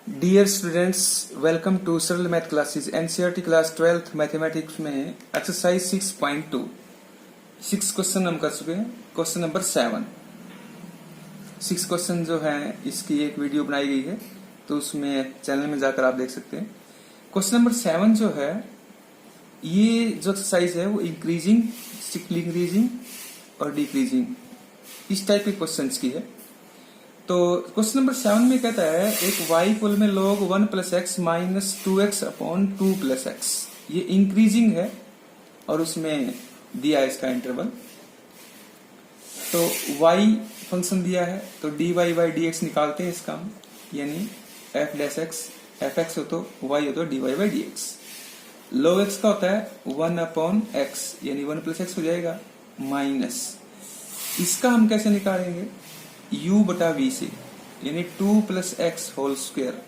Dear students, welcome to सरल math classes. NCERT class 12th mathematics में exercise 6.2 6 question हम कर चुके हैं। क्वेश्चन नंबर 7 6 क्वेश्चन जो है इसकी एक वीडियो बनाई गई है, तो उसमें चैनल में जाकर आप देख सकते हैं। क्वेश्चन नंबर 7 जो है, ये जो एक्सरसाइज है वो इंक्रीजिंग, स्ट्रिक्टली इंक्रीजिंग और डिक्रीजिंग इस टाइप के क्वेश्चन की है। तो क्वेश्चन नंबर 7 में कहता है एक y इक्वल में log 1 plus x minus 2x upon 2 plus x, ये इंक्रीजिंग है और उसमें दिया है इसका इंटरवल। तो y फंक्शन दिया है तो dy बाई dx निकालते हैं इसका हम, यानी f dash x F x हो तो y हो तो dy by dx। log x का होता है 1 अपॉन एक्स, यानी 1 प्लस एक्स हो जाएगा माइनस, इसका हम कैसे निकालेंगे u बटा v से, यानी 2 प्लस एक्स होल स्क्वायर।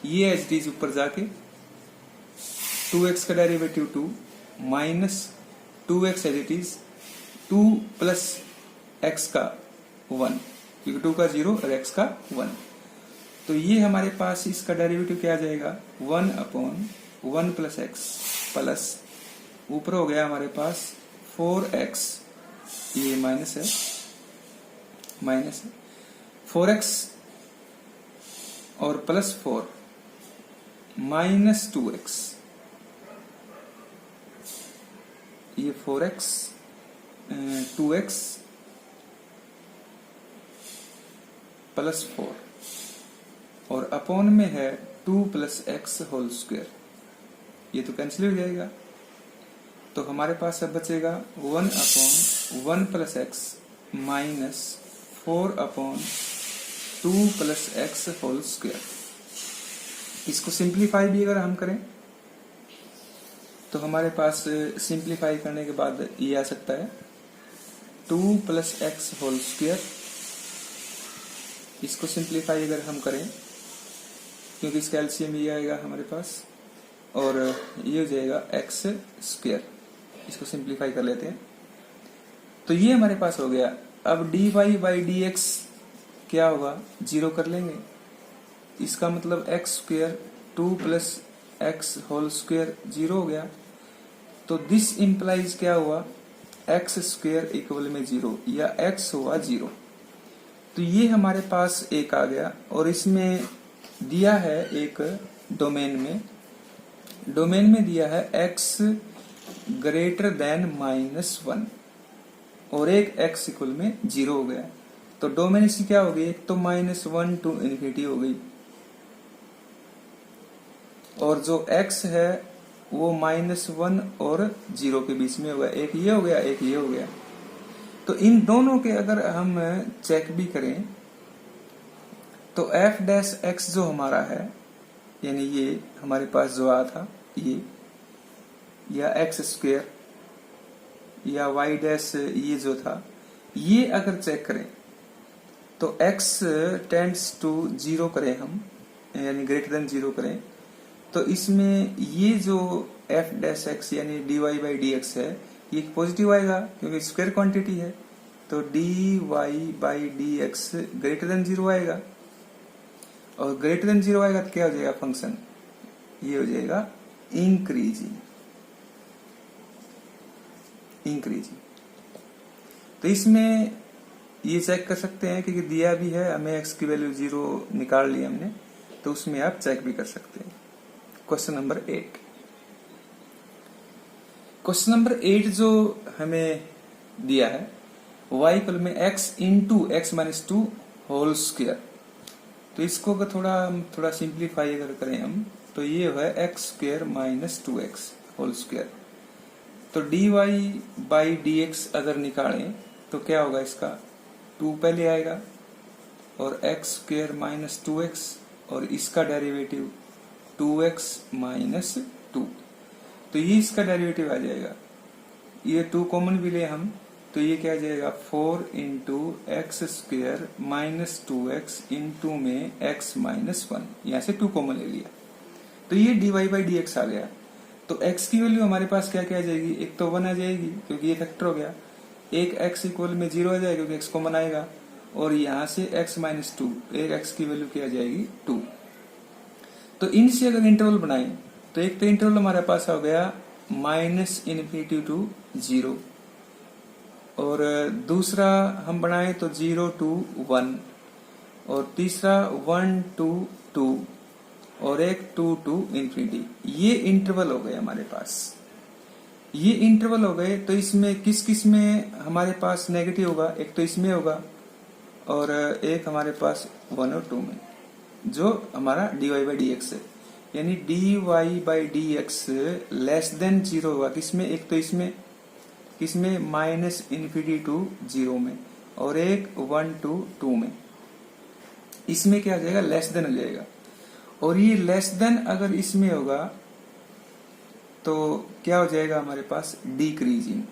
ये एज इट इज ऊपर जाके 2x का derivative 2 minus 2x as it is 2 plus x का 1, क्योंकि 2 का 0 और x का 1। तो ये हमारे पास इसका डेरिवेटिव क्या आ जाएगा 1 अपॉन 1 प्लस एक्स प्लस ऊपर हो गया हमारे पास 4x, ये माइनस है, माइनस 4x और प्लस 4 माइनस 2x, ये 4x 2x प्लस 4 और अपॉन में है 2 प्लस एक्स होल स्क्वायर, ये तो कैंसिल हो जाएगा। तो हमारे पास अब बचेगा 1 upon 1 plus x minus 4 upon 2 plus x whole square. इसको सिंप्लीफाई भी अगर हम करें तो हमारे पास सिंप्लीफाई करने के बाद ये आ सकता है 2 प्लस एक्स होल स्क्वायर। इसको सिंप्लीफाई अगर हम करें, क्योंकि इसका एलसीएम ये आएगा हमारे पास, और ये हो जाएगा एक्स स्क्वायर। इसको सिंप्लीफाई कर लेते हैं तो ये हमारे पास हो गया। अब dy बाई dx क्या होगा, 0 कर लेंगे, इसका मतलब x square 2 plus x whole square 0 हो गया। तो दिस इंप्लाइज क्या हुआ, एक्स स्क्वायर इक्वल में 0 या x हुआ 0। तो ये हमारे पास एक आ गया और इसमें दिया है एक डोमेन में दिया है x ग्रेटर देन -1 और एक x इक्वल में 0 हो गया। तो डोमेन इसकी क्या हो गई, एक तो -1 टू इन्फिनिटी हो गई और जो x है वो -1 और 0 के बीच में हो गया, एक ये हो गया एक ये हो गया। तो इन दोनों के अगर हम चेक भी करें तो f डैश x जो हमारा है, यानी ये हमारे पास जो आया था ये, या एक्स स्क्वायर या वाई डैश ये जो था, ये अगर चेक करें तो x टेंड्स टू 0 करें हम, यानी ग्रेटर देन 0 करें, तो इसमें ये जो f डैश x यानी dy बाई dx है ये पॉजिटिव आएगा क्योंकि स्क्वायर क्वांटिटी है। तो dy by dx greater than 0 आएगा और ग्रेटर देन 0 आएगा तो क्या हो जाएगा फंक्शन, ये हो जाएगा इंक्रीजिंग। तो इसमें ये चेक कर सकते हैं क्योंकि दिया भी है हमें x की वैल्यू 0 निकाल ली हमने, तो उसमें आप चेक भी कर सकते हैं। क्वेश्चन नंबर 8, क्वेश्चन नंबर 8 जो हमें दिया है y इक्वल में x into x minus 2 whole square. तो इसको अगर थोड़ा सिंप्लीफाई अगर करें हम तो ये है x square minus 2x whole square. तो dy बाई dx अगर निकालें तो क्या होगा, इसका 2 पहले आएगा और एक्स स्क्वायर माइनस 2x और इसका डेरिवेटिव 2x माइनस 2। तो ये इसका डेरिवेटिव आ जाएगा, ये 2 कॉमन भी ले हम तो ये क्या आ जाएगा 4 into x square minus 2x into में x माइनस 1, यहाँ से 2 कॉमन ले लिया तो ये dy बाई dx आ गया। तो x की वैल्यू हमारे पास क्या क्या आ जाएगी, एक तो 1 आ जाएगी क्योंकि ये फैक्टर हो गया, एक x इक्वल में 0 आ जाएगा क्योंकि x कॉमन आएगा, और यहाँ से x माइनस 2, एक x की वैल्यू क्या आ जाएगी 2। तो इनसे अगर इंटरवल बनाए तो एक तो इंटरवल हमारे पास हो गया -∞ टू 0, और दूसरा हम बनाए तो 0 to 1, और तीसरा 1 to 2, और एक 2 to ∞। ये इंटरवल हो गए हमारे पास। ये इंटरवल हो गए तो इसमें किस किस में हमारे पास नेगेटिव होगा, एक तो इसमें होगा और एक हमारे पास 1 और 2 में, जो हमारा dy/dx है। यानी dy/dx लेस देन 0 होगा किसमें, एक तो इसमें, किसमें -∞ टू 0 में, और एक 1 to 2 में। इसमें क्या आ जाएगा, लेस देन हो जाएगा। और ये लेस देन अगर इसमें होगा तो क्या हो जाएगा हमारे पास, डिक्रीजिंग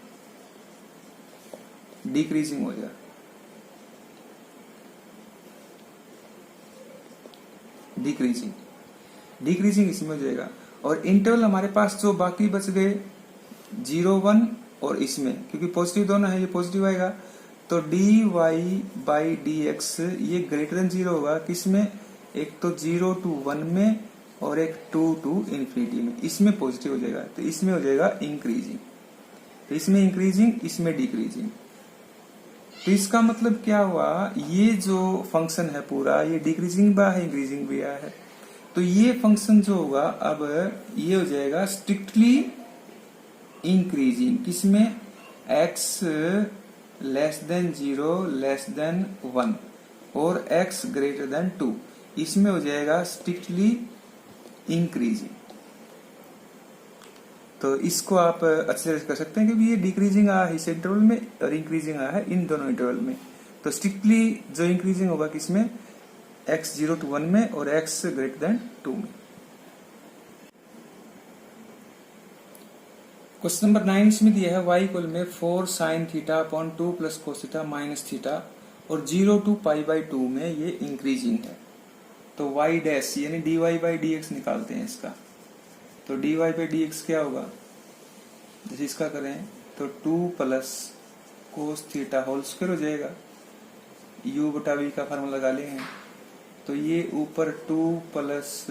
हो जाएगा। डिक्रीजिंग इसमें हो जाएगा। और इंटरवल हमारे पास जो बाकी बच गए 0, 1 और इसमें, क्योंकि पॉजिटिव दोनों है, ये पॉजिटिव आएगा तो dy/dx ये ग्रेटर देन 0 होगा किसमें, एक तो 0 to 1 में और एक 2 to ∞ में। इसमें पॉजिटिव हो जाएगा तो इसमें हो जाएगा इंक्रीजिंग। तो इसमें इंक्रीजिंग, इसमें डिक्रीजिंग। तो इसका मतलब क्या हुआ, ये जो फंक्शन है पूरा ये डिक्रीजिंग भी है, इंक्रीजिंग भी है। तो ये फंक्शन जो होगा अब ये हो जाएगा स्ट्रिक्टली इंक्रीजिंग, किसमें, x less than 0 less than 1 और x ग्रेटर देन 2, इसमें हो जाएगा स्ट्रिक्टली इंक्रीजिंग। तो इसको आप अच्छे से कर सकते हैं क्योंकि ये डिक्रीजिंग आया है इस इंटरवल में और इंक्रीजिंग आया है इन दोनों इंटरवल में। तो स्ट्रिक्टली जो इंक्रीजिंग होगा किसमें, x 0 to 1 में और x ग्रेटर देन 2 में। क्वेश्चन नंबर 9 इसमें दिया है y इक्वल में 4 sin theta upon 2 plus cos theta minus theta, और 0 to π/2 में ये इंक्रीजिंग है। तो y डैश यानी dy/dx निकालते हैं इसका। तो dy/dx क्या होगा, जैसे इसका करें तो 2 plus cos theta whole square हो जाएगा, u/v का फार्मूला लगा लेंगे तो ये ऊपर 2 plus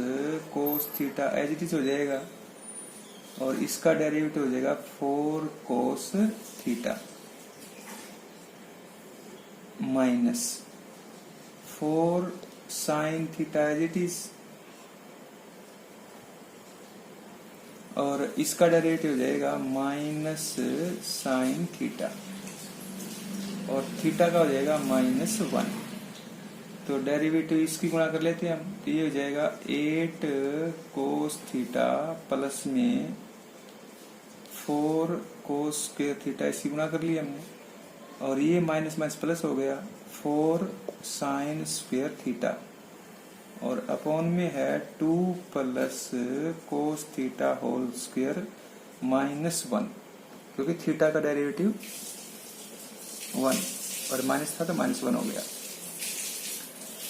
cos theta as it is हो जाएगा, और इसका डेरिवेटिव हो जाएगा 4 cos theta minus 4 sin theta as it is, और इसका डेरिवेटिव हो जाएगा माइनस sin थीटा, और थीटा का हो जाएगा -1। तो डेरिवेटिव इसकी गुणा कर लेते हैं हम, तो ये हो जाएगा 8 cos थीटा प्लस में 4 cos स्क्वायर थीटा, इसकी गुणा कर लिया हमने, और ये माइनस माइनस प्लस हो गया 4 sin स्क्वायर थीटा, और अपॉन में है 2 plus cos theta whole square -1, क्योंकि थीटा का डेरिवेटिव 1 और माइनस था तो -1 हो गया।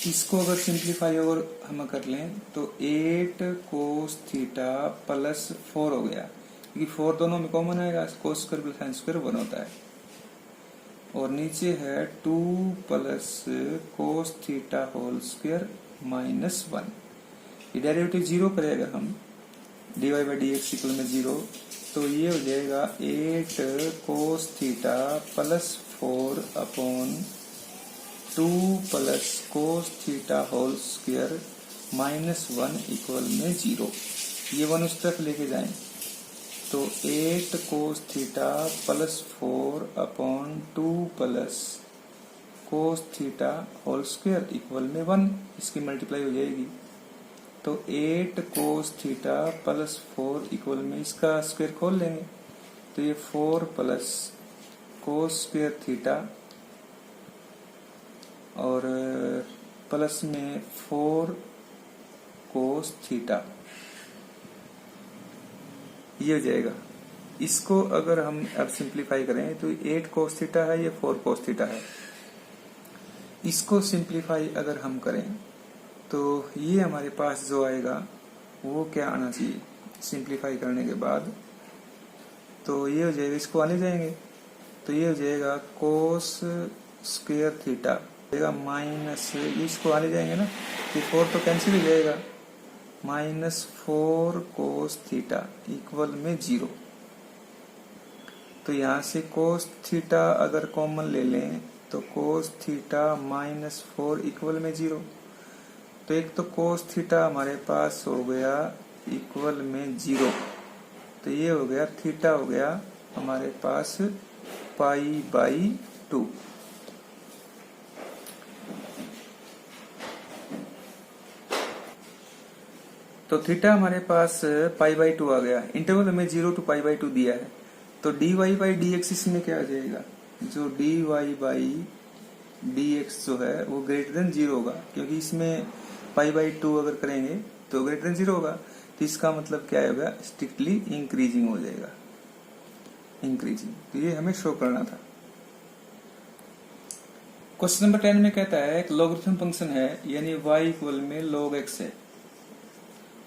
इसको अगर सिंप्लीफाई और हम कर लें तो 8 cos थीटा प्लस 4 हो गया, क्योंकि 4 दोनों में कॉमन आएगा, cos square plus sin square 1 होता है, और नीचे है 2 plus cos theta whole square -1। ये डेरिवेटिव 0 करेगा हम, dy/dx इक्वल में 0, तो ये हो जाएगा 8 cos थीटा plus 4 upon 2 plus cos theta whole square -1 equal में 0। ये 1 उस तरफ लेके जाएं तो 8 cos थीटा plus 4 upon 2 plus cos theta whole square equal में 1, इसकी मल्टीप्लाई हो जाएगी। तो 8 cos थीटा प्लस 4 इक्वल में इसका स्क्वायर खोल लेंगे तो ये 4 प्लस cos स्क्वायर थीटा और प्लस में 4 cos थीटा, ये हो जाएगा। इसको अगर हम अब सिंप्लीफाई करें तो 8 cos थीटा है, ये 4 cos थीटा है। इसको सिंप्लीफाई अगर हम करें तो ये हमारे पास जो आएगा वो क्या आना चाहिए सिंप्लीफाई करने के बाद, तो ये हो जाएगा, इसको आने जाएंगे तो ये हो जाएगा cos स्क्वायर थीटा माइनस, इसको आने जाएंगे ना, ये 4 तो कैंसिल हो जाएगा, -4 कोस थीटा इक्वल में 0। तो यहाँ से कोस थीटा अगर कॉमन ले लें तो कोस थीटा -4 इक्वल में 0। तो एक तो कोस थीटा हमारे पास हो गया इक्वल में 0। तो ये हो गया थीटा हो गया हमारे पास π/2। तो थीटा हमारे पास π/2 आ गया। इंटरवल हमें 0 to π/2 दिया है। तो dy/dx इसमें क्या आ जाएगा, जो dy/dx जो है वो ग्रेटर देन 0 होगा, क्योंकि इसमें π/2 अगर करेंगे तो ग्रेटर देन 0 होगा। तो इसका मतलब क्या होगा, स्ट्रिक्टली इंक्रीजिंग हो जाएगा, इंक्रीजिंग। तो ये हमें शो करना था। क्वेश्चन नंबर 10 में कहता है एक लॉगरिथम फंक्शन है, यानी y इक्वल में log x है,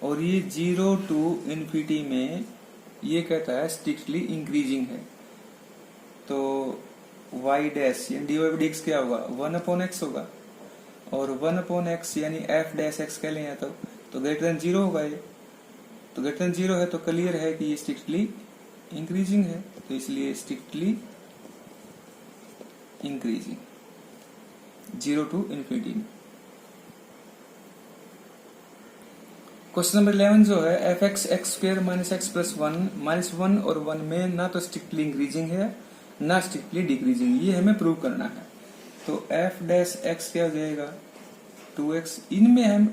और ये 0 to इन्फिनिटी में ये कहता है स्ट्रिक्टली इंक्रीजिंग है। तो y डैश यानी dy/dx क्या होगा, 1/x होगा, और 1/x यानी f डैश x कह लें तो ग्रेटर देन 0 होगा ये। तो ग्रेटर देन 0 है तो क्लियर है कि ये स्ट्रिक्टली इंक्रीजिंग है। तो इसलिए स्ट्रिक्टली इंक्रीजिंग 0 to इन्फिनिटी में। क्वेश्चन नंबर 11 जो है f(x) x² - x + 1 -1 और 1 में ना तो स्ट्रिक्टली इंक्रीजिंग है ना स्ट्रिक्टली डिक्रीजिंग, ये हमें प्रूव करना है। तो f डैश x क्या हो जाएगा, 2x। इनमें हम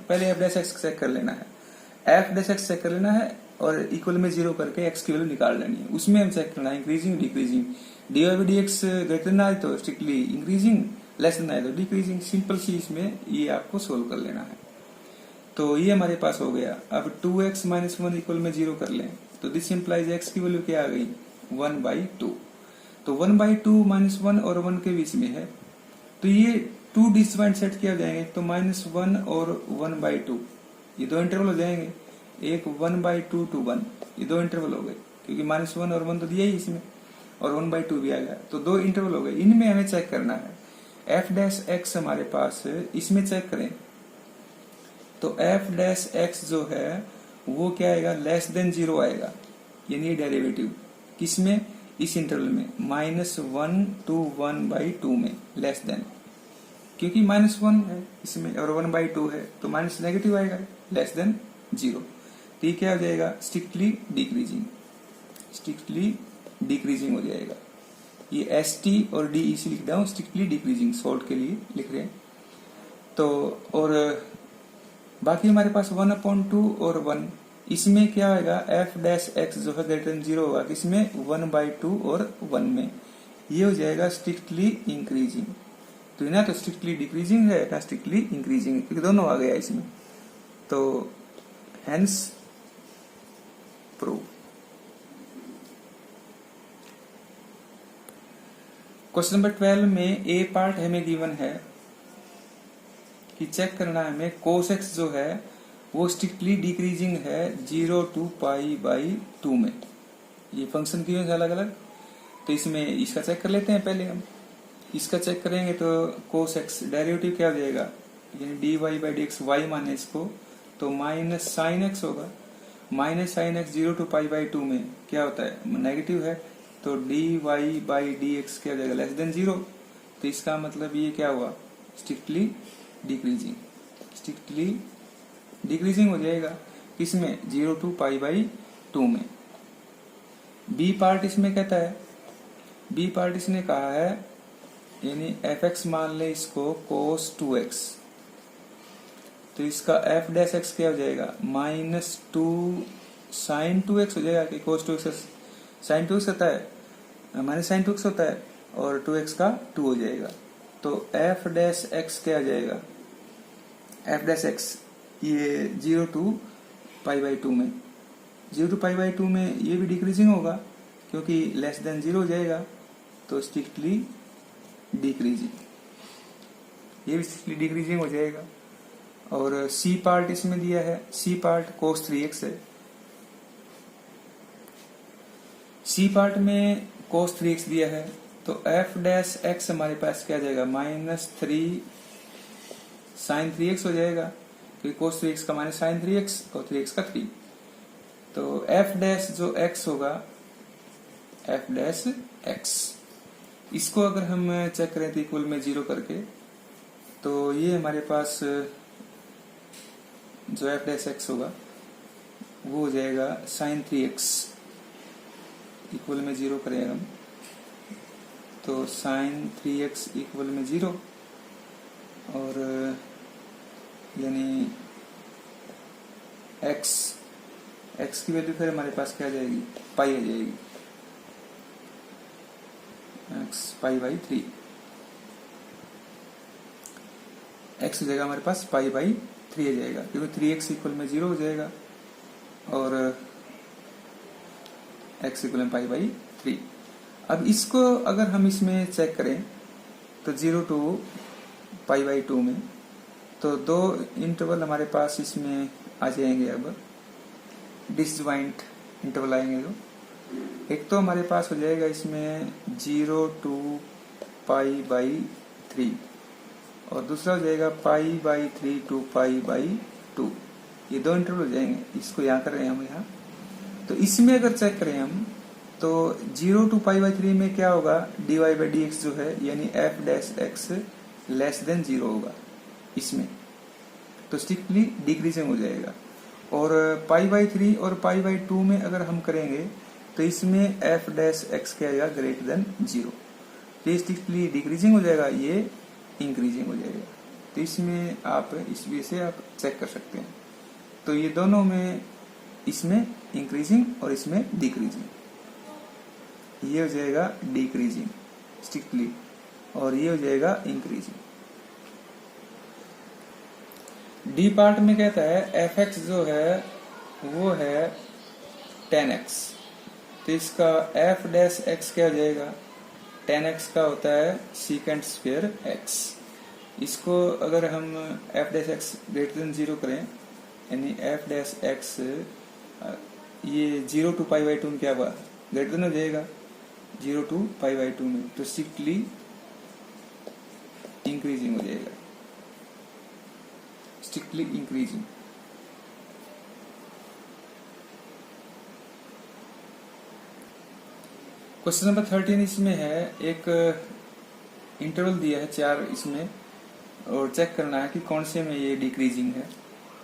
पहले f डैश x चेक कर लेना है, f डैश x चेक कर लेना है और इक्वल में 0 करके x की वैल्यू निकाल लेनी है। उसमें हम चेक करना है इंक्रीजिंग डिक्रीजिंग। dy/dx ग्रेटर ना आए तो स्ट्रिक्टली इंक्रीजिंग, लेस देन आए तो डिक्रीजिंग। सिंपल सी इसमें ये आपको सोल्व कर लेना है। तो ये हमारे पास हो गया। अब 2x - 1 इक्वल में 0 कर लें तो दिस इंप्लाइज x की वैल्यू क्या आ गई, 1/2। तो 1/2 -1 और 1 के बीच में है, तो ये 2 डिस्जॉइंट सेट किया जाएंगे। तो -1 और 1/2 ये दो इंटरवल हो जाएंगे। एक 1/2 to 1 ये दो इंटरवल हो गए, क्योंकि -1 और 1 तो दिया ही इसमें, और 1/2 भी आ गया। तो दो इंटरवल हो गए। इनमें हमें चेक करना है f डैश x हमारे पास है, इसमें चेक करें तो f डैश x जो है वो क्या आएगा, लेस देन 0 आएगा, यानी डेरिवेटिव किसमें, इस इंटरवल में -1 to 1/2 में, लेस देन, क्योंकि -1 है इसमें और 1/2 है तो माइनस नेगेटिव आएगा, लेस देन 0। तो ये क्या हो जाएगा, स्ट्रिक्टली डिक्रीजिंग, स्ट्रिक्टली डिक्रीजिंग हो जाएगा। ये ST और D इसी लिख रहा हूँ, स्ट्रिक्टली डिक्रीजिंग शॉर्ट के लिए लिख रहे हैं। तो और बाकी हमारे पास 1/2 और 1, इसमें क्या आएगा, f डैश x जो है ग्रेटर देन 0 होगा, किसमें 1/2 और 1 में। ये हो जाएगा स्ट्रिक्टली इंक्रीजिंग। तो ना तो स्ट्रिक्टली डिक्रीजिंग है ना स्ट्रिक्टली इंक्रीजिंग, क्योंकि दोनों आ गया इसमें। तो हेंस प्रूव। क्वेश्चन नंबर 12 में ए पार्ट हमें गिवन है कि चेक करना है हमें cos x जो है वो स्ट्रिक्टली डिक्रीजिंग है 0 to π/2 में। ये फंक्शन गिवन है अलग अलग, तो इसमें इसका चेक कर लेते हैं। पहले हम इसका चेक करेंगे तो cos x डेरिवेटिव क्या हो जाएगा, यानी dy/dx y माने इसको तो माइनस साइन x होगा। माइनस साइन x 0 to π/2 में क्या होता है, नेगेटिव है, तो dy/dx क्या हो जाएगा, लेस देन 0। तो इसका मतलब ये क्या हुआ, स्ट्रिक्टली डिक्रीजिंग, स्ट्रिक्टली डिक्रीजिंग हो जाएगा किसमें, 0 to π/2 में। बी पार्ट इसमें कहता है, बी पार्ट इसने कहा है यानी f(x) मान ले इसको cos 2x, तो इसका f डैश x क्या हो जाएगा, -2 sin 2x हो जाएगा, कि cos 2x sin 2x होता है, -sin 2x होता है, और 2x का 2 हो जाएगा। तो f डैश x क्या आ जाएगा, f डैश x ये 0 to π/2 में, 0 to π/2 में ये भी डिक्रीजिंग होगा क्योंकि लेस देन 0 हो जाएगा, तो स्ट्रिक्टली डिक्रीजिंग, ये भी स्ट्रिक्टली डिक्रीजिंग हो जाएगा। और सी पार्ट इसमें दिया है, सी पार्ट cos 3x है, सी पार्ट में cos 3x दिया है, तो f डैश x हमारे पास क्या आ जाएगा, -3 sin 3x हो जाएगा। क्योंकि cos 3x का माइनस sin 3x और 3x का 3। तो f डैश जो x होगा f डैश x, इसको अगर हम चेक करें तो इक्वल में 0 करके, तो ये हमारे पास जो f डैश x होगा वो हो जाएगा sin 3x, इक्वल में 0 करें हम तो sin 3x इक्वल में 0, और यानी x की वैल्यू फिर हमारे पास क्या आ जाएगी, पाई आ जाएगी, x पाई बाई 3, x हो जाएगा हमारे पास पाई बाई 3 आ जाएगा, क्योंकि 3x इक्वल में 0 हो जाएगा और x इक्वल में पाई बाई 3। अब इसको अगर हम इसमें चेक करें तो 0 टू पाई बाई 2 में, तो दो इंटरवल हमारे पास इसमें आ जाएंगे। अब डिसजॉइंट इंटरवल आएंगे, तो एक तो हमारे पास हो जाएगा इसमें 0 टू पाई बाई 3 और दूसरा हो जाएगा pi by 3 to pi by 2। ये दो इंटरवल हो जाएंगे, इसको यहाँ कर रहे हैं हम यहाँ। तो इसमें अगर चेक करें हम तो 0 टू पाई बाई 3 में क्या होगा, dy बाई डी एक्स जो है यानी f dash x less than 0 होगा इसमें, तो स्ट्रिक्टली डिक्रीजिंग हो जाएगा। और पाई बाई 3 और पाई बाई 2 में अगर हम करेंगे तो इसमें f डैश x क्या आएगा, ग्रेटर देन 0, तो स्ट्रिक्टली डिक्रीजिंग हो जाएगा, ये इंक्रीजिंग हो जाएगा। तो इसमें आप इस वे से आप चेक कर सकते हैं। तो ये दोनों में, इसमें इंक्रीजिंग और इसमें डिक्रीजिंग, ये हो जाएगा डिक्रीजिंग स्ट्रिक्टली और ये हो जाएगा इंक्रीजिंग। डी पार्ट में कहता है fx जो है वो है 10x, तो इसका f डैश x क्या हो जाएगा, 10x का होता है सीकेंट स्क्वायर x। इसको अगर हम f dash x greater than 0 करें यानी f डैश x ये 0 टू पाई बाई 2 में क्या हुआ, ग्रेटर देन हो जाएगा 0 टू पाई बाई 2 में, तो स्ट्रिक्टली इंक्रीजिंग हो जाएगा, स्ट्रिक्टली इंक्रीजिंग। क्वेश्चन नंबर 13 इसमें है, एक इंटरवल दिया है 4 इसमें और चेक करना है कि कौन से में ये डिक्रीजिंग है।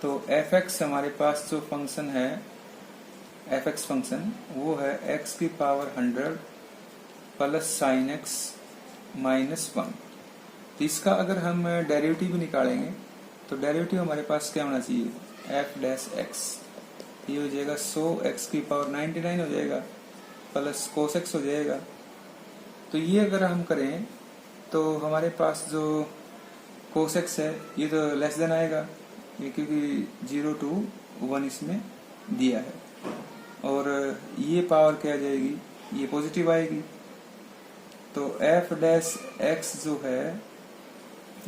तो fx हमारे पास जो फंक्शन है, fx फंक्शन वो है x की power 100 plus sign x minus 1। तो इसका अगर हम डेरिवेटिव निकालेंगे तो डेरिवेटिव हमारे पास क्या होना चाहिए, f डैश x, ये हो जाएगा 100 x की पावर 99 हो जाएगा प्लस cos x हो जाएगा। तो ये अगर हम करें तो हमारे पास जो cos x है ये तो लेस देन आएगा, ये क्योंकि 0 टू 1 इसमें दिया है, और ये पावर क्या आ जाएगी, ये पॉजिटिव आएगी। तो f डैश x जो है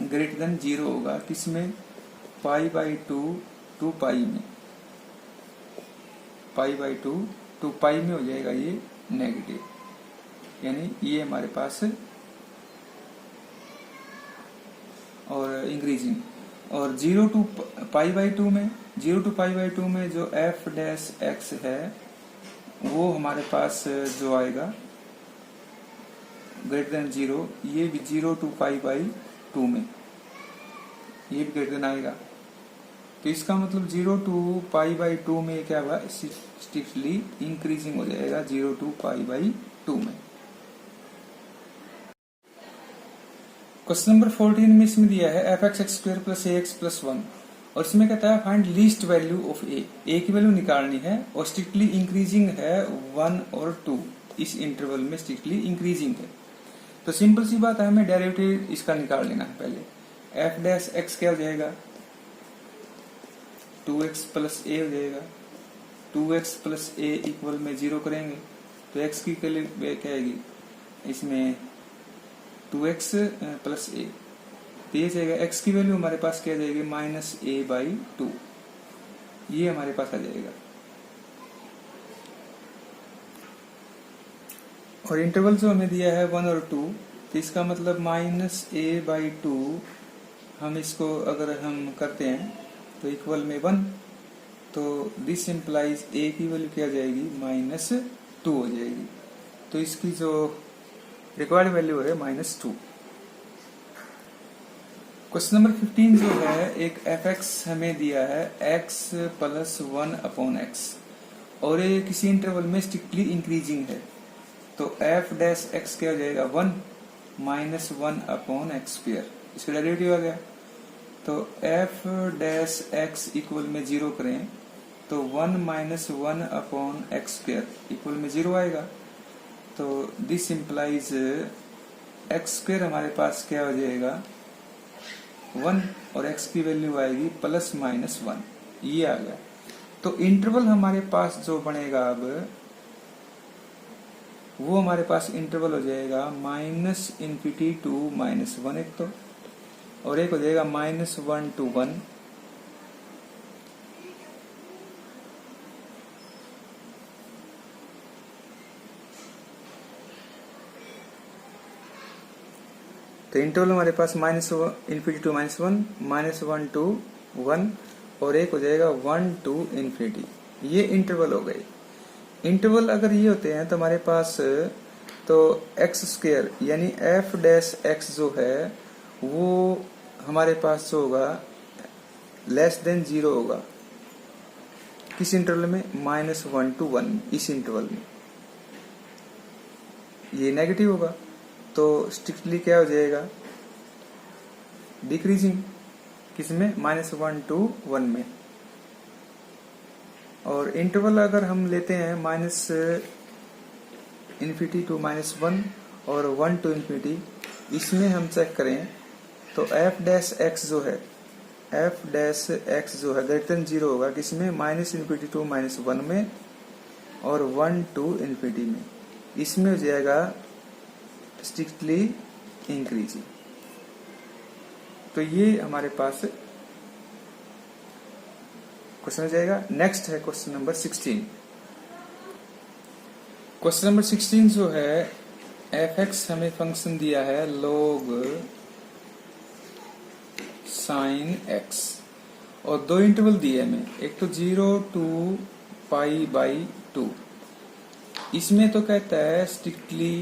ग्रेटर देन 0 होगा किसमें, पाई बाई 2 टू पाई में, पाई बाई 2 टू पाई में हो जाएगा ये नेगेटिव, यानी ये हमारे पास और इंक्रीजिंग। और 0 टू पाई बाई 2 में, 0 टू पाई बाई 2 में जो f डैश x है वो हमारे पास जो आएगा ग्रेटर देन 0, ये भी 0 टू पाई बाई 2 में ये भी ग्रेटर देन आएगा। तो इसका मतलब 0 टू पाई बाई 2 में क्या हुआ, स्ट्रिक्टली इंक्रीजिंग हो जाएगा 0 टू पाई बाई 2 में। क्वेश्चन नंबर 14 में इसमें दिया है fx x square plus ax plus 1 और इसमें कहता है find least value of a की वैल्यू निकालनी है और स्ट्रिक्टली इंक्रीजिंग है 1 और 2, इस इंटरवल में स्ट्रिक्टली इंक्रीजिंग है। तो सिंपल सी बात है, हमें डेरिवेटिव इसका निकाल लेना है। पहले f डैश x क्या हो जाएगा, 2x प्लस a हो जाएगा, 2x प्लस a इक्वल में 0 करेंगे तो x की वैल्यू क्या आएगी, इसमें 2x प्लस a, तो ये जाएगा x की वैल्यू हमारे पास क्या जाएगी, माइनस a बाई 2, ये हमारे पास आ जाएगा। और इंटरवल जो हमें दिया है 1 और 2, तो इसका मतलब माइनस a बाई 2, हम इसको अगर हम करते हैं तो इक्वल में 1, तो दिस इम्प्लाइज ए की वैल्यू क्या जाएगी -2 हो जाएगी। तो इसकी जो रिक्वायर्ड वैल्यू है -2। क्वेश्चन नंबर 15 जो है, एक fx हमें दिया है x + 1/x और ये किसी इंटरवल में स्ट्रिक्टली इंक्रीजिंग है। तो f' क्या हो जाएगा 1 - 1/x²। इसका डेरिवेटिव आ गया। तो f' इक्वल में 0 करें तो 1 - 1/x² इक्वल में 0 आएगा। तो दिस इम्प्लाइज x² हमारे पास क्या हो जाएगा 1 और x की वैल्यू आएगी ±1। ये आ गया। तो इंटरवल हमारे पास जो बनेगा अब वो हमारे पास इंटरवल हो जाएगा -∞ to -1 एक तो, और एक हो जाएगा -1 to 1। तो इंटरवल हमारे पास -∞ to -1, -1 to 1 और एक हो जाएगा 1 to ∞। ये इंटरवल हो गए। इंटरवल अगर ये होते हैं तो हमारे पास तो x² यानी f' जो है वो हमारे पास जो होगा <0 होगा। किस इंटरवल में -1 to 1, इस इंटरवल में ये नेगेटिव होगा। तो स्ट्रिक्टली क्या हो जाएगा डिक्रीजिंग, किसमें -1 to 1 में। और इंटरवल अगर हम लेते हैं -∞ to -1 और 1 to ∞, इसमें हम चेक करें तो f' जो है ग्रेटर देन 0 होगा, किसमें -∞ to -1 में और 1 to ∞ में। इसमें हो जाएगा स्ट्रिक्टली इंक्रीजिंग। तो ये हमारे पास क्वेश्चन हो जाएगा। नेक्स्ट है क्वेश्चन नंबर 16। क्वेश्चन नंबर 16 जो है, f(x) हमें फंक्शन दिया है log sin x और दो इंटरवल दिए हमें, एक तो 0 to π/2। इसमें तो कहता है स्ट्रिक्टली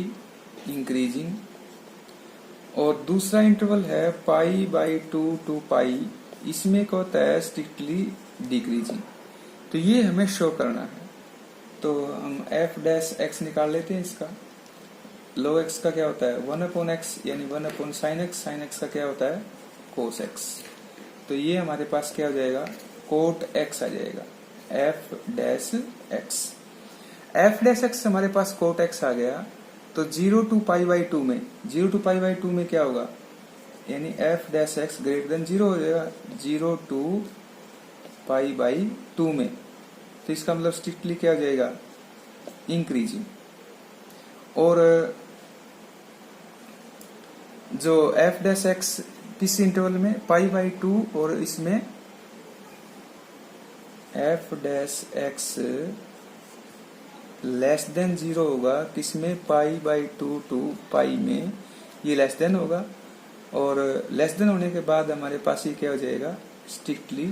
इंक्रीजिंग और दूसरा इंटरवल है π/2 to π, इसमें क्या होता है स्ट्रिक्टली डिक्रीजिंग। तो ये हमें शो करना है। तो हम f' निकाल लेते हैं। इसका log x का क्या होता है 1/x यानी 1/sin x, sin x का क्या होता है cos x। तो ये हमारे पास क्या हो जाएगा cot x आ जाएगा f'(x) हमारे पास cot x आ गया। तो 0 to π/2 में, 0 to π/2 में क्या होगा यानी f'(x) ग्रेटर देन 0 हो जाएगा 0 to π/2 में। तो इसका मतलब स्ट्रिक्टली क्या हो जाएगा इंक्रीजिंग। और जो f'(x) किस इंटरवल में π/2 और इसमें f'(x) लेस देन 0 होगा, किसमें π/2 to π में ये लेस देन होगा। और लेस देन होने के बाद हमारे पास ये क्या हो जाएगा स्ट्रिक्टली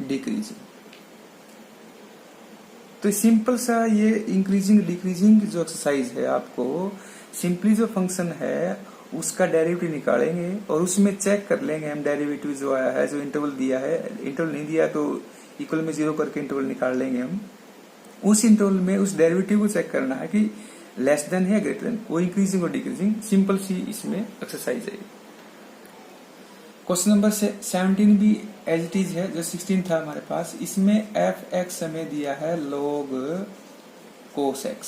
डिक्रीजिंग। तो सिंपल सा ये इंक्रीजिंग डिक्रीजिंग जो एक्सरसाइज है, आपको सिंपली जो फंक्शन है उसका डेरिवेटिव निकालेंगे और उसमें चेक कर लेंगे हम डेरिवेटिव जो आया है, जो इंटरवल दिया है। इंटरवल नहीं दिया तो इक्वल में 0 करके इंटरवल निकाल लेंगे हम। उस इंटरवल में उस डेरिवेटिव को चेक करना है कि लेस देन है ग्रेटर देन, वो इंक्रीजिंग और डिक्रीजिंग। सिंपल सी इसमें एक्सरसाइज है। क्वेश्चन नंबर 17 भी एज इट इज है जो 16 था हमारे पास। इसमें f(x) हमें दिया है log cos x,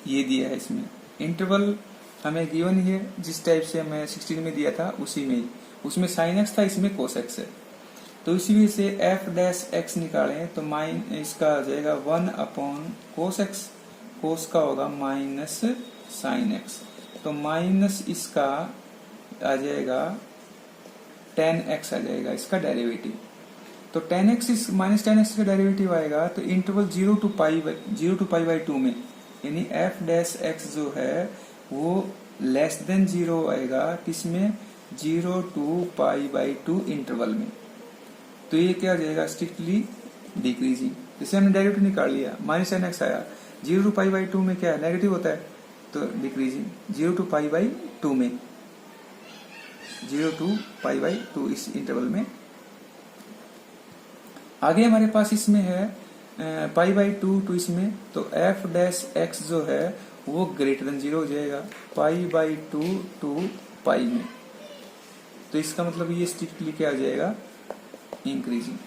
ये दिया है। इसमें इंटरवल हमें गिवन है जिस टाइप से हमें 16 में दिया था उसी में, उसमें sin x था, इसमें cos x है। तो इसी वजह से f'(x) निकालें तो इसका आ जाएगा 1/cos x, cos का होगा -sin x, तो माइनस इसका आ जाएगा tan x आ जाएगा इसका डेरिवेटिव। तो tan x -tan x का डेरिवेटिव आएगा तो इंटरवल 0 to π/2 में, यानी f'(x) जो है वो लेस देन 0 आएगा, किसमें 0 to π/2 इंटरवल में। तो ये क्या हो जाएगा, स्ट्रिक्टली डिक्रीजिंग। जैसे हमने डेरिवेटिव निकाल लिया, माइनस एन एक्स आया, 0 to पाई बाई 2 में क्या है, नेगेटिव होता है, तो डिक्रीजिंग। 0 to पाई बाई 2 में, 0 to पाई बाई 2 इस इंटरवल में। आगे हमारे पास इसमें है पाई बाई 2 to इसमें, तो एफ डैश एक्स जो है वो ग्रेटर देन 0 हो जाएगा पाई बाई 2 to पाई में। तो इसका मतलब ये स्ट्रिक्टली क्या हो जाएगा, इंक्रीजिंग।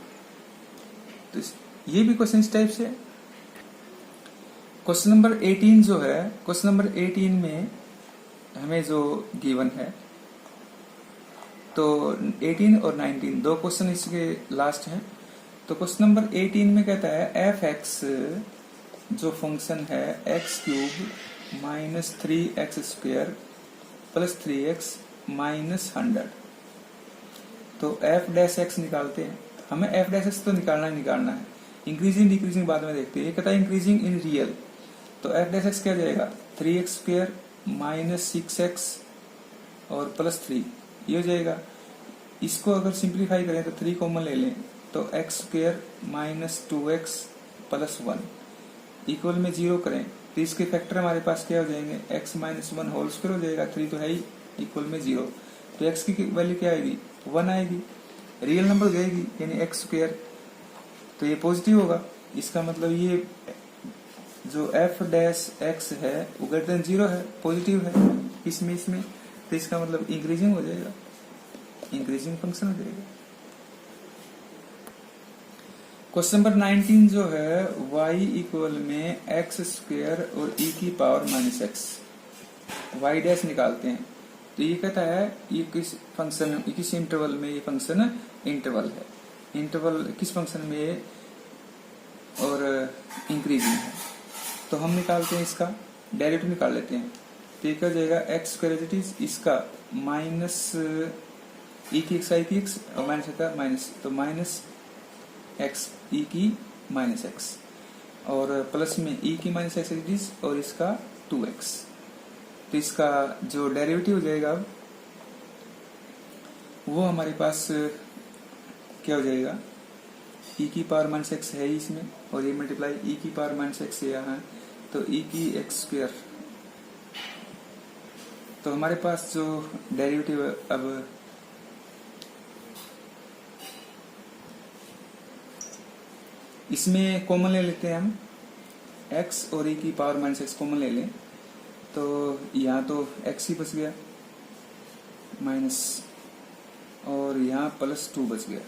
तो ये भी क्वेश्चन इस टाइप से। क्वेश्चन नंबर 18 जो है, क्वेश्चन नंबर 18 में हमें जो गिवन है, तो 18 और 19 दो क्वेश्चन इसके लास्ट हैं। तो क्वेश्चन नंबर 18 में कहता है एफ एक्स जो फंक्शन है x cube minus 3x square plus 3x minus 100। तो एफ डैश एक्स निकालते हैं, हमें एफ डैश एक्स तो निकालना है। इंक्रीजिंग डिक्रीजिंग बाद में देखते हैं। ये कहता है इंक्रीजिंग इन रियल, तो एफ डैश एक्स क्या जाएगा, 3x स्क्वायर माइनस 6x और प्लस 3, ये हो जाएगा। इसको अगर सिंप्लीफाई करें तो 3 कॉमन ले लें, तो x square minus 2x plus 1 equal में 0 करें, तो इसके फैक्टर हमारे पास क्या हो जाएंगे, x माइनस 1 होल स्क्वायर हो जाएगा, 3 तो है ही, इक्वल में 0। तो x की वैल्यू क्या आएगी, 1 आएगी, रियल नंबर जाएगी यानी एक्स स्क्वायर, तो ये पॉजिटिव होगा। इसका मतलब ये जो एफ डैश एक्स है वो ग्रेटर देन 0 है, पॉजिटिव है इसमें, तो इसका मतलब इंक्रीजिंग हो जाएगा, इंक्रीजिंग फंक्शन हो जाएगा। क्वेश्चन नंबर 19 जो है y इक्वल में एक्स स्क्वायर और e की power minus x, y dash निकालते हैं। तो ये कहता है ये किस फंक्शन, किस इंटरवल में ये फंक्शन इंटरवल है, इंटरवल किस फंक्शन में और इंक्रीजिंग है। तो हम निकालते हैं इसका डेरिवेटिव निकाल लेते हैं। तो ये क्या हो जाएगा, x square as it is, इसका माइनस ई की एक्स आई की एक्स और माइनस का माइनस, तो माइनस एक्स ई की माइनस एक्स और प्लस में ई की minus x as it is और इसका 2x। तो इसका जो डेरिवेटिव हो जाएगा वो हमारे पास क्या हो जाएगा, e की पावर माइनस एक्स है इसमें और ये मल्टीप्लाई e की पावर माइनस एक्स यहाँ है, तो e की एक्स स्क्वायर। तो हमारे पास जो डेरिवेटिव अब इसमें कॉमन ले लेते हैं हम, x और e की पावर माइनस एक्स कॉमन ले लें, तो यहाँ तो x ही बच गया माइनस और यहाँ प्लस 2 बच गया।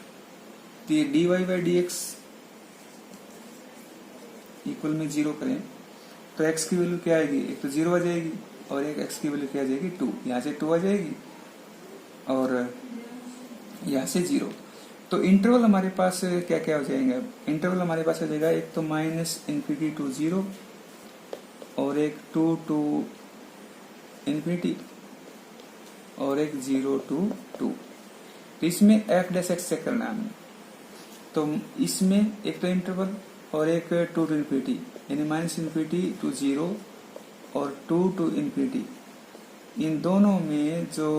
तो ये dy by D x equal में 0 करें तो x की वैल्यू क्या आएगी, एक तो 0 आ जाएगी और एक x की वैल्यू क्या आ जाएगी 2, यहाँ से 2 आ जाएगी और यहाँ से 0। तो इंटरवल हमारे पास क्या क्या हो जाएंगे, इंटरवल हमारे पास हो जाएगा एक तो माइनस इन्फिनिटी टू 0 और एक 2 टू इन्फिनिटी और एक 0 to 2। तो इसमें एफ डैश एक्स चेक करना है हमें, तो इसमें एक तो इंटरवल और एक 2 to इन्फिनिटी यानी माइनस इन्फिनिटी टू 0 और 2 to इन्फिनिटी, इन दोनों में जो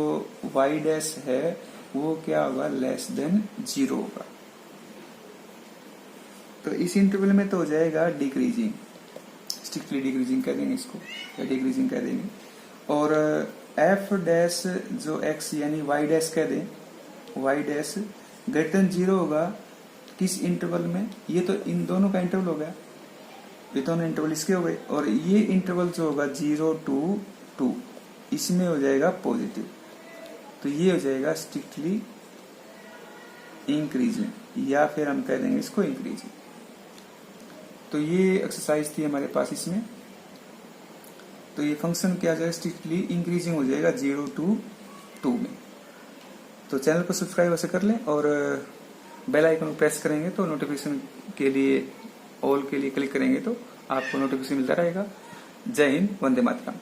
वाई डैश है वो क्या होगा, लेस देन 0 होगा। तो इस इंटरवल में तो हो जाएगा डिक्रीजिंग, स्ट्रिक्टली डिक्रीजिंग कह देंगे इसको या डिक्रीजिंग कह देंगे। और एफ डैश जो एक्स यानी वाई डैश कह दें, वाई डैश ग्रेटर देन 0 होगा किस इंटरवल में, ये तो इन दोनों का इंटरवल हो गया, ये दोनों इंटरवल इसके हो गए, और ये इंटरवल जो होगा 0 to 2 इसमें हो जाएगा पॉजिटिव, तो ये हो जाएगा स्ट्रिक्टली इंक्रीजिंग या फिर हम कह देंगे इसको इंक्रीजिंग। तो ये एक्सरसाइज थी हमारे पास इसमें, तो ये फंक्शन क्या जाएगा, स्ट्रिक्टली इंक्रीजिंग हो जाएगा 0 to 2 में। तो चैनल को सब्सक्राइब ऐसे कर लें और बेल आइकन को प्रेस करेंगे तो नोटिफिकेशन के लिए ऑल के लिए क्लिक करेंगे तो आपको नोटिफिकेशन मिलता रहेगा। जय हिंद, वंदे मातरम।